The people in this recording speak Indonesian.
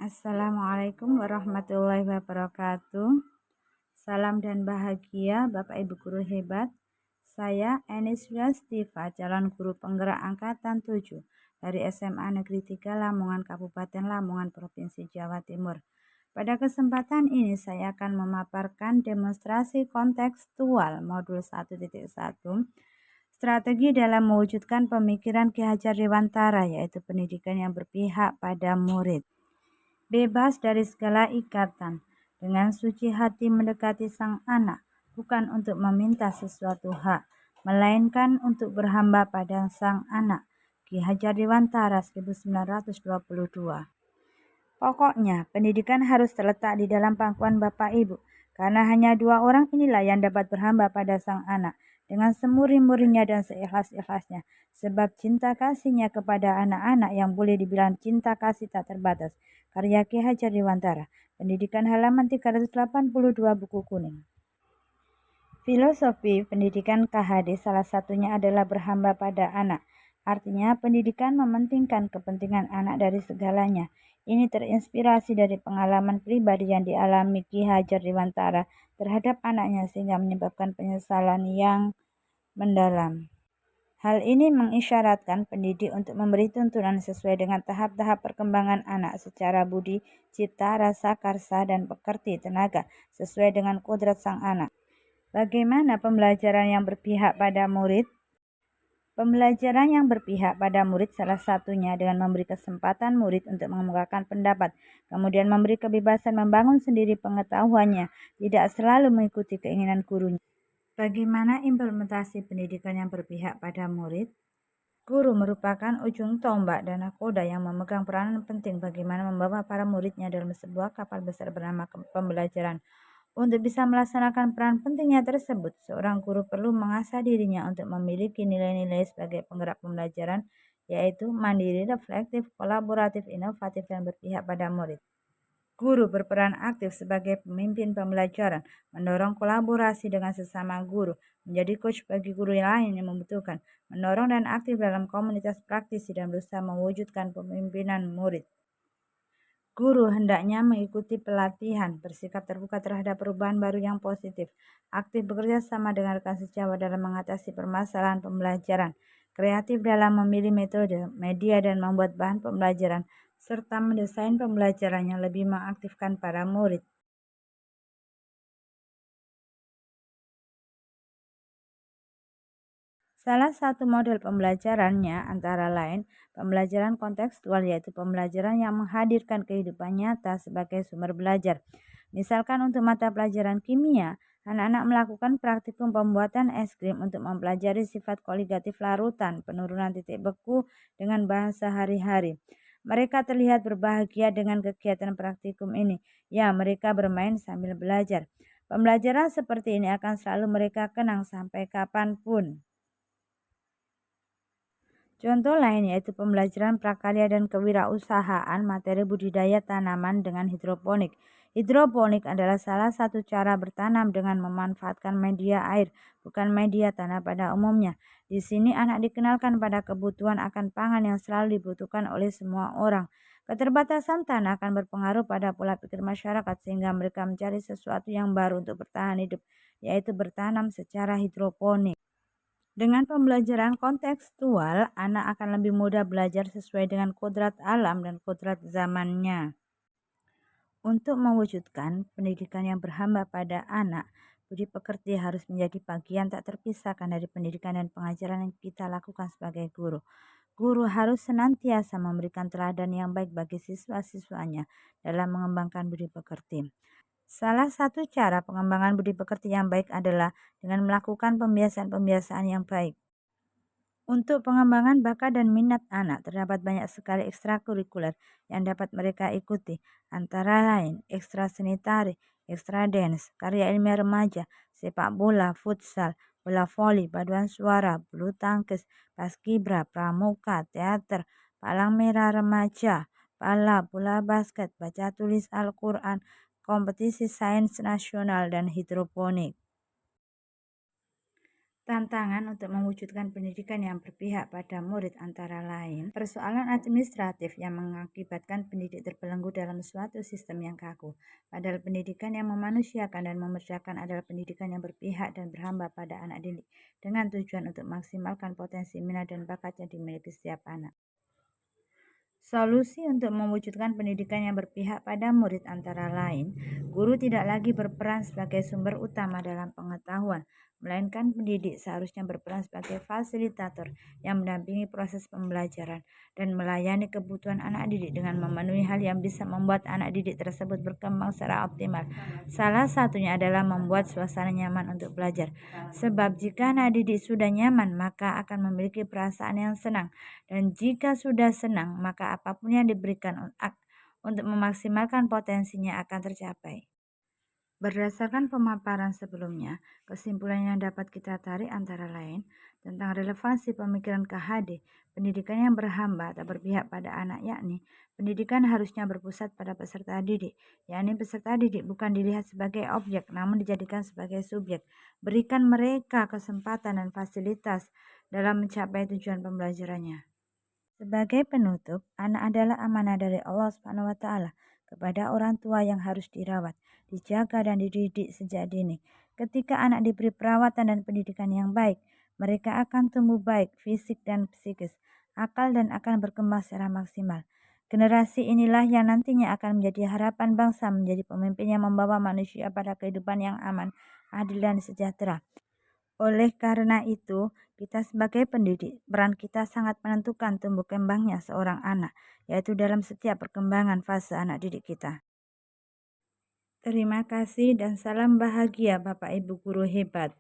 Assalamualaikum warahmatullahi wabarakatuh. Salam dan bahagia Bapak Ibu guru hebat. Saya Enis Stiva, calon guru penggerak angkatan 7 dari SMA Negeri 3 Lamongan, Kabupaten Lamongan, Provinsi Jawa Timur. Pada kesempatan ini saya akan memaparkan demonstrasi kontekstual modul 1.1 strategi dalam mewujudkan pemikiran Ki Hajar Dewantara, yaitu pendidikan yang berpihak pada murid. Bebas dari segala ikatan, dengan suci hati mendekati sang anak, bukan untuk meminta sesuatu hak, melainkan untuk berhamba pada sang anak. Ki Hajar Dewantara 1922. Pokoknya, pendidikan harus terletak di dalam pangkuan Bapak Ibu, karena hanya 2 orang inilah yang dapat berhamba pada sang anak dengan semuri-murinya dan seikhlas-ikhlasnya, sebab cinta kasihnya kepada anak-anak yang boleh dibilang cinta kasih tak terbatas. Karya Ki Hajar Dewantara, Pendidikan halaman 382 buku kuning. Filosofi pendidikan KHD salah satunya adalah berhamba pada anak. Artinya pendidikan mementingkan kepentingan anak dari segalanya. Ini terinspirasi dari pengalaman pribadi yang dialami Ki Hajar Dewantara terhadap anaknya sehingga menyebabkan penyesalan yang mendalam. Hal ini mengisyaratkan pendidik untuk memberi tuntunan sesuai dengan tahap-tahap perkembangan anak secara budi, cita, rasa, karsa, dan pekerti tenaga sesuai dengan kodrat sang anak. Bagaimana pembelajaran yang berpihak pada murid? Pembelajaran yang berpihak pada murid salah satunya dengan memberi kesempatan murid untuk mengemukakan pendapat, kemudian memberi kebebasan membangun sendiri pengetahuannya, tidak selalu mengikuti keinginan gurunya. Bagaimana implementasi pendidikan yang berpihak pada murid? Guru merupakan ujung tombak dan nakoda yang memegang peranan penting bagaimana membawa para muridnya dalam sebuah kapal besar bernama pembelajaran. Untuk bisa melaksanakan peran pentingnya tersebut, seorang guru perlu mengasah dirinya untuk memiliki nilai-nilai sebagai penggerak pembelajaran, yaitu mandiri, reflektif, kolaboratif, inovatif, dan berpihak pada murid. Guru berperan aktif sebagai pemimpin pembelajaran, mendorong kolaborasi dengan sesama guru, menjadi coach bagi guru lain yang membutuhkan, mendorong dan aktif dalam komunitas praktisi dan berusaha mewujudkan pemimpinan murid. Guru hendaknya mengikuti pelatihan, bersikap terbuka terhadap perubahan baru yang positif, aktif bekerja sama dengan rekan sejawat dalam mengatasi permasalahan pembelajaran, kreatif dalam memilih metode, media, dan membuat bahan pembelajaran, serta mendesain pembelajaran yang lebih mengaktifkan para murid. Salah satu model pembelajarannya antara lain pembelajaran kontekstual, yaitu pembelajaran yang menghadirkan kehidupan nyata sebagai sumber belajar. Misalkan untuk mata pelajaran kimia, anak-anak melakukan praktikum pembuatan es krim untuk mempelajari sifat koligatif larutan, penurunan titik beku dengan bahasa hari-hari. Mereka terlihat berbahagia dengan kegiatan praktikum ini. Ya, mereka bermain sambil belajar. Pembelajaran seperti ini akan selalu mereka kenang sampai kapanpun. Contoh lain yaitu pembelajaran prakarya dan kewirausahaan materi budidaya tanaman dengan hidroponik. Hidroponik adalah salah satu cara bertanam dengan memanfaatkan media air, bukan media tanah pada umumnya. Di sini anak dikenalkan pada kebutuhan akan pangan yang selalu dibutuhkan oleh semua orang. Keterbatasan tanah akan berpengaruh pada pola pikir masyarakat sehingga mereka mencari sesuatu yang baru untuk bertahan hidup, yaitu bertanam secara hidroponik. Dengan pembelajaran kontekstual, anak akan lebih mudah belajar sesuai dengan kodrat alam dan kodrat zamannya. Untuk mewujudkan pendidikan yang berhamba pada anak, budi pekerti harus menjadi bagian tak terpisahkan dari pendidikan dan pengajaran yang kita lakukan sebagai guru. Guru harus senantiasa memberikan teladan yang baik bagi siswa-siswanya dalam mengembangkan budi pekerti. Salah satu cara pengembangan budi pekerti yang baik adalah dengan melakukan pembiasaan-pembiasaan yang baik. Untuk pengembangan bakat dan minat anak, terdapat banyak sekali ekstrakurikuler yang dapat mereka ikuti, antara lain ekstra seni tari, ekstra dance, karya ilmiah remaja, sepak bola, futsal, bola voli, paduan suara, bulu tangkis, paskibra, pramuka, teater, palang merah remaja, pala, bola basket, baca tulis Al-Quran, kompetisi sains nasional, dan hidroponik. Tantangan untuk mewujudkan pendidikan yang berpihak pada murid antara lain persoalan administratif yang mengakibatkan pendidik terbelenggu dalam suatu sistem yang kaku. Padahal pendidikan yang memanusiakan dan memerdekakan adalah pendidikan yang berpihak dan berhamba pada anak didik dengan tujuan untuk maksimalkan potensi minat dan bakat yang dimiliki setiap anak. Solusi untuk mewujudkan pendidikan yang berpihak pada murid antara lain, guru tidak lagi berperan sebagai sumber utama dalam pengetahuan, melainkan pendidik seharusnya berperan sebagai fasilitator yang mendampingi proses pembelajaran dan melayani kebutuhan anak didik dengan memenuhi hal yang bisa membuat anak didik tersebut berkembang secara optimal. Salah satunya adalah membuat suasana nyaman untuk belajar. Sebab jika anak didik sudah nyaman, maka akan memiliki perasaan yang senang. Dan jika sudah senang, maka apapun yang diberikan untuk memaksimalkan potensinya akan tercapai. Berdasarkan pemaparan sebelumnya, kesimpulan yang dapat kita tarik antara lain tentang relevansi pemikiran KHD, pendidikan yang berhamba atau berpihak pada anak, yakni pendidikan harusnya berpusat pada peserta didik, yakni peserta didik bukan dilihat sebagai objek namun dijadikan sebagai subjek. Berikan mereka kesempatan dan fasilitas dalam mencapai tujuan pembelajarannya. Sebagai penutup, anak adalah amanah dari Allah Subhanahu wa taala kepada orang tua yang harus dirawat, dijaga dan dididik sejak dini. Ketika anak diberi perawatan dan pendidikan yang baik, mereka akan tumbuh baik fisik dan psikis, akal dan akan berkembang secara maksimal. Generasi inilah yang nantinya akan menjadi harapan bangsa menjadi pemimpin yang membawa manusia pada kehidupan yang aman, adil dan sejahtera. Oleh karena itu, kita sebagai pendidik, peran kita sangat menentukan tumbuh kembangnya seorang anak, yaitu dalam setiap perkembangan fase anak didik kita. Terima kasih dan salam bahagia Bapak Ibu guru hebat.